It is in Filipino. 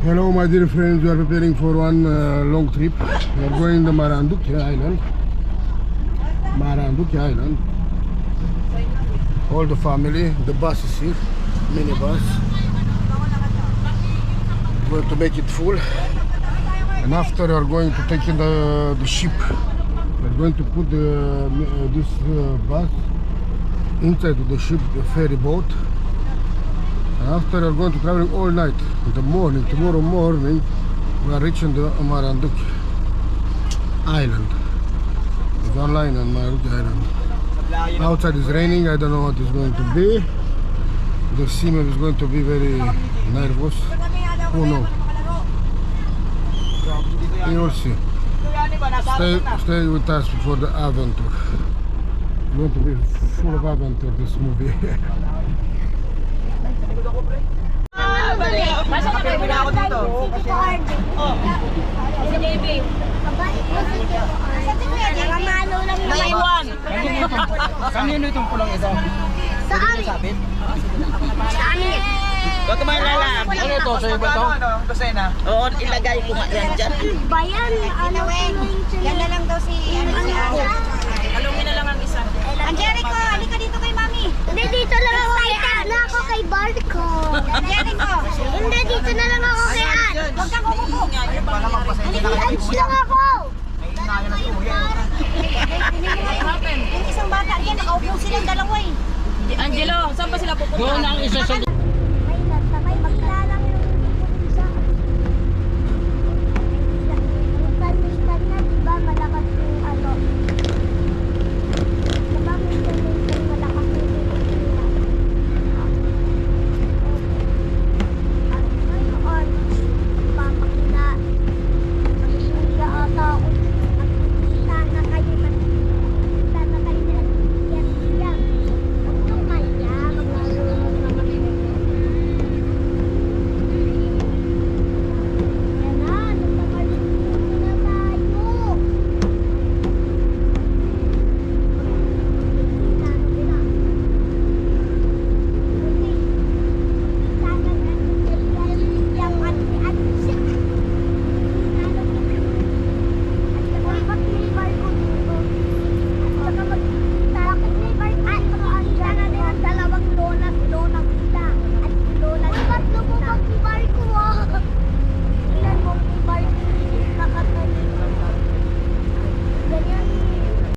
Hello my dear friends, we are preparing for one long trip. We are going to Marinduque Island. Marinduque Island. All the family, the bus is here, minibus. We're going to make it full. And after we are going to take in the ship. We are going to put this bus inside the ship, the ferry boat. And after we are going to travel all night. In the morning, tomorrow morning, we are reaching the Marinduque Island. It's online on Marinduque Island. Outside is raining, I don't know what it's going to be. The seaman is going to be very nervous. Who knows? You will see. Stay with us for the adventure. It's going to be full of adventure, this movie. Masa ka kayo ako dito? Oh. Si JB. Namamalo lang yung Naiwan. Kanino itong pulang ito? Sa amin. Sa amin. Ba't may lalam? Ano ito? Sa iba ito? Dosena? Oo, ilagay ko nga yan dyan. Bayan, ano yan na lang daw si Alungin na lang ang isa. Angelico, halika dito kay Mami. Hindi, dito lang ako kay Ann. Na ako kay Barco. Angelico. Hindi, dito na lang ako kay Ann. Huwag kang kukupo. Halika, Ann lang ako. Yung isang bata, yan, nakaupo silang dalawa eh. Angelo, saan ba sila pupunta? Doon ang isa sa